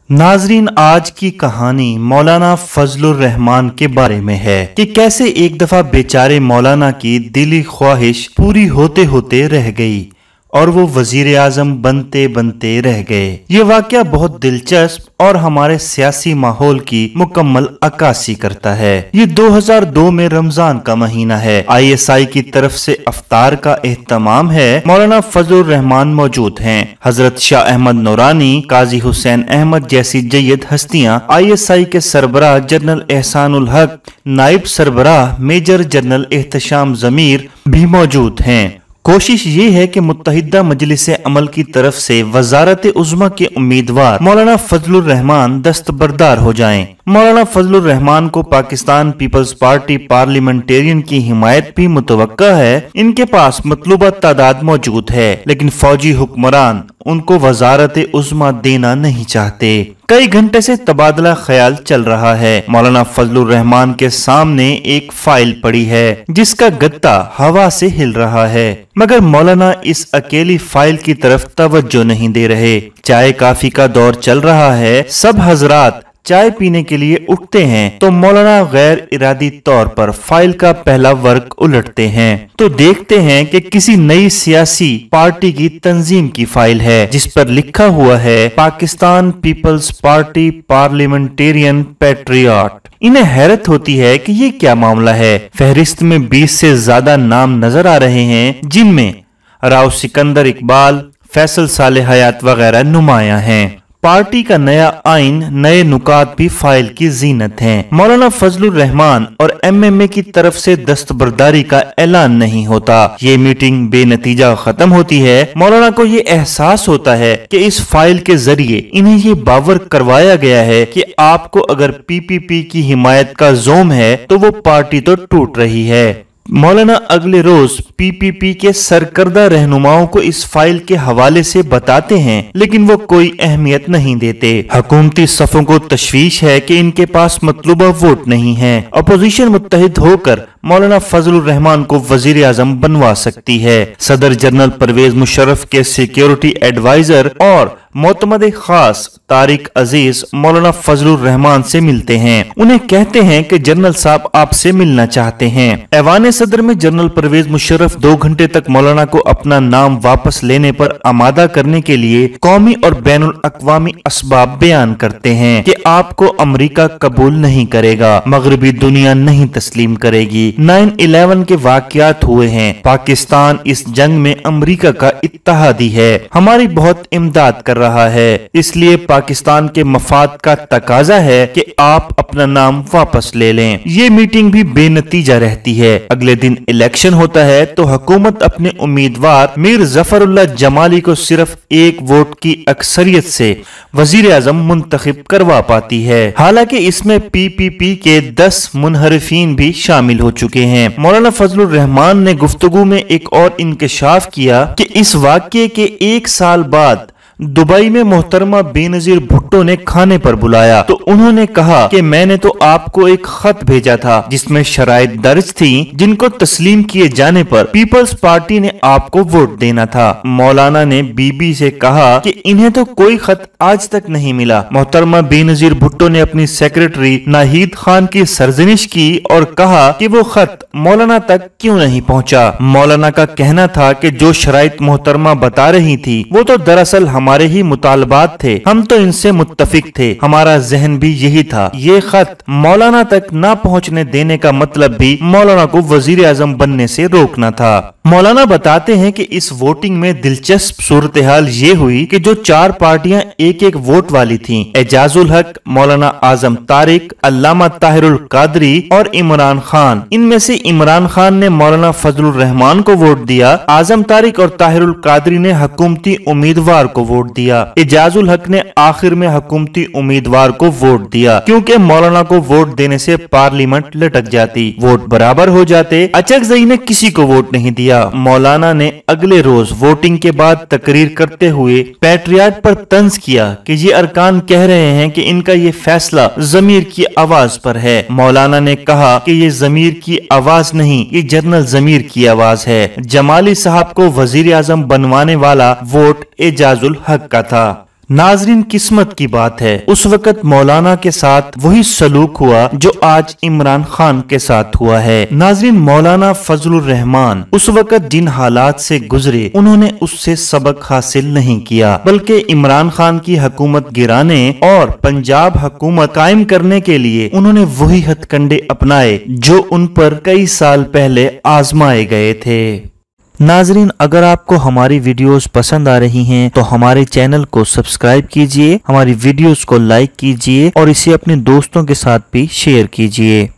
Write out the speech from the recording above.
नाजरीन, आज की कहानी मौलाना फजलुर रहमान के बारे में है कि कैसे एक दफा बेचारे मौलाना की दिली ख्वाहिश पूरी होते होते रह गई और वो वजीर आजम बनते बनते रह गए। ये वाकया बहुत दिलचस्प और हमारे सियासी माहौल की मुकम्मल अक्कासी करता है। ये 2002 में रमजान का महीना है। ISI की तरफ से अफ्तार का एहतमाम है। मौलाना फजलुर रहमान मौजूद हैं। हजरत शाह अहमद नूरानी, काजी हुसैन अहमद जैसी जय्यद हस्तियां, ISI के सरबराह जनरल एहसानुल हक, नायब सरबराह मेजर जनरल एहतशाम जमीर भी मौजूद हैं। कोशिश ये है कि मुत्तहिदा मजलिस अमल की तरफ से वजारत उज़्मा के उम्मीदवार मौलाना फजलुर रहमान दस्तबरदार हो जाएं। मौलाना फजलुर रहमान को पाकिस्तान पीपल्स पार्टी पार्लियामेंटेरियन की हिमायत भी मुतवक्का है। इनके पास मतलूबा तादाद मौजूद है, लेकिन फौजी हुक्मरान उनको वजारत उज़्मा देना नहीं चाहते। कई घंटे से तबादला ख्याल चल रहा है। मौलाना फजलुर रहमान के सामने एक फाइल पड़ी है जिसका गत्ता हवा से हिल रहा है, मगर मौलाना इस अकेली फाइल की तरफ तवज्जो नहीं दे रहे। चाय काफी का दौर चल रहा है। सब हजरात चाय पीने के लिए उठते हैं तो मौलाना गैर इरादी तौर पर फाइल का पहला वर्क उलटते हैं तो देखते हैं कि किसी नई सियासी पार्टी की तंजीम की फाइल है जिस पर लिखा हुआ है Pakistan peoples party parliamentarian patriot. इन्हें हैरत होती है कि ये क्या मामला है। फहरिस्त में 20 से ज्यादा नाम नजर आ रहे हैं, जिनमें राव सिकंदर इकबाल, फैसल सालेह हयात वगैरह नुमाया हैं। पार्टी का नया आइन, नए नुकात भी फाइल की जीनत हैं। मौलाना फजलुर रहमान और MMA की तरफ से दस्तबरदारी का ऐलान नहीं होता। ये मीटिंग बेनतीजा खत्म होती है। मौलाना को ये एहसास होता है कि इस फाइल के जरिए इन्हें ये बावर करवाया गया है कि आपको अगर PPP की हिमायत का जोम है तो वो पार्टी तो टूट रही है। मौलाना अगले रोज PPP के सरकर्दा रहनुमाओं को इस फाइल के हवाले से बताते हैं, लेकिन वो कोई अहमियत नहीं देते। हुकूमती सफों को तशवीश है कि इनके पास मतलूबा वोट नहीं है। अपोजिशन मुत्तहिद होकर मौलाना फजलुर रहमान को वजीर आजम बनवा सकती है। सदर जनरल परवेज मुशर्रफ के सिक्योरिटी एडवाइजर और मोतमद खास तारिक अजीज मौलाना फजलुर रहमान से मिलते हैं। उन्हें कहते हैं कि जनरल साहब आपसे मिलना चाहते हैं। ऐवान सदर में जनरल परवेज मुशर्रफ 2 घंटे तक मौलाना को अपना नाम वापस लेने पर आमादा करने के लिए कौमी और बैनुल अक़वामी असबाब बयान करते हैं कि आपको अमरीका कबूल नहीं करेगा, मगरबी दुनिया नहीं तस्लीम करेगी। 9/11 के वाकयात हुए हैं। पाकिस्तान इस जंग में अमरीका का इत्तेहादी है, हमारी बहुत इमदाद कर रहा है, इसलिए पाकिस्तान के मफाद का तकाजा है कि आप अपना नाम वापस ले लें। ये मीटिंग भी बेनतीजा रहती है। अगले दिन इलेक्शन होता है तो हुकूमत अपने उम्मीदवार मीर जफरुल्लाह जमाली को सिर्फ 1 वोट की अक्सरियत से वजीर आजम मुंतखब करवा पाती है। हालांकि इसमें PPP के 10 मुनहरिफीन भी शामिल हो चुके हैं। मौलाना फजलुर रहमान ने गुफ्तगू में एक और इंकशाफ किया कि इस वाक़ये के 1 साल बाद दुबई में मोहतरमा बेनजीर भुट्टो ने खाने पर बुलाया तो उन्होंने कहा कि मैंने तो आपको एक खत भेजा था जिसमें शराइत दर्ज थी जिनको तस्लीम किए जाने पर पीपल्स पार्टी ने आपको वोट देना था। मौलाना ने बीबी से कहा कि इन्हें तो कोई खत आज तक नहीं मिला। मोहतरमा बेनजीर भुट्टो ने अपनी सेक्रेटरी नाहिद खान की सरजनिश की और कहा कि वो खत मौलाना तक क्यों नहीं पहुंचा। मौलाना का कहना था कि जो शराइत मोहतरमा बता रही थी वो तो दरअसल हमारे ही मुतालबात थे, हम तो इनसे मुत्तफिक थे, हमारा जहन भी यही था। ये खत मौलाना तक ना पहुंचने देने का मतलब भी मौलाना को वजीर आजम बनने से रोकना था। मौलाना बताते हैं कि इस वोटिंग में दिलचस्प सूरत हाल ये हुई कि जो 4 पार्टियां 1-1 वोट वाली थीं, एजाजुल हक, मौलाना आजम तारिक, अल्लामा ताहिरुल कादरी और इमरान खान, इनमें से इमरान खान ने मौलाना फजलुर रहमान को वोट दिया, आजम तारिक और ताहिरुल कादरी ने हुकूमती उम्मीदवार को वोट दिया। एजाजुल हक ने आखिर में हुकूमती उम्मीदवार को वोट दिया क्योंकि मौलाना को वोट देने से पार्लियामेंट लटक जाती, वोट बराबर हो जाते। अचकजई ने किसी को वोट नहीं दिया। मौलाना ने अगले रोज वोटिंग के बाद तकरीर करते हुए पैट्रियट पर तंज किया कि ये अरकान कह रहे हैं कि इनका ये फैसला जमीर की आवाज पर है। मौलाना ने कहा कि ये जमीर की आवाज नहीं, ये जनरल जमीर की आवाज है। जमाली साहब को वजीर आजम बनवाने वाला वोट एजाजुल हक का था। नाजरीन, किस्मत की बात है, उस वक्त मौलाना के साथ वही सलूक हुआ जो आज इमरान खान के साथ हुआ है। नाजरीन, मौलाना फजलुर रहमान उस वक्त जिन हालात से गुजरे, उन्होंने उससे सबक हासिल नहीं किया, बल्कि इमरान खान की हुकूमत गिराने और पंजाब हुकूमत कायम करने के लिए उन्होंने वही हथकंडे अपनाए जो उन पर कई साल पहले आजमाए गए थे। नाजरीन, अगर आपको हमारी वीडियोस पसंद आ रही हैं तो हमारे चैनल को सब्सक्राइब कीजिए, हमारी वीडियोस को लाइक कीजिए और इसे अपने दोस्तों के साथ भी शेयर कीजिए।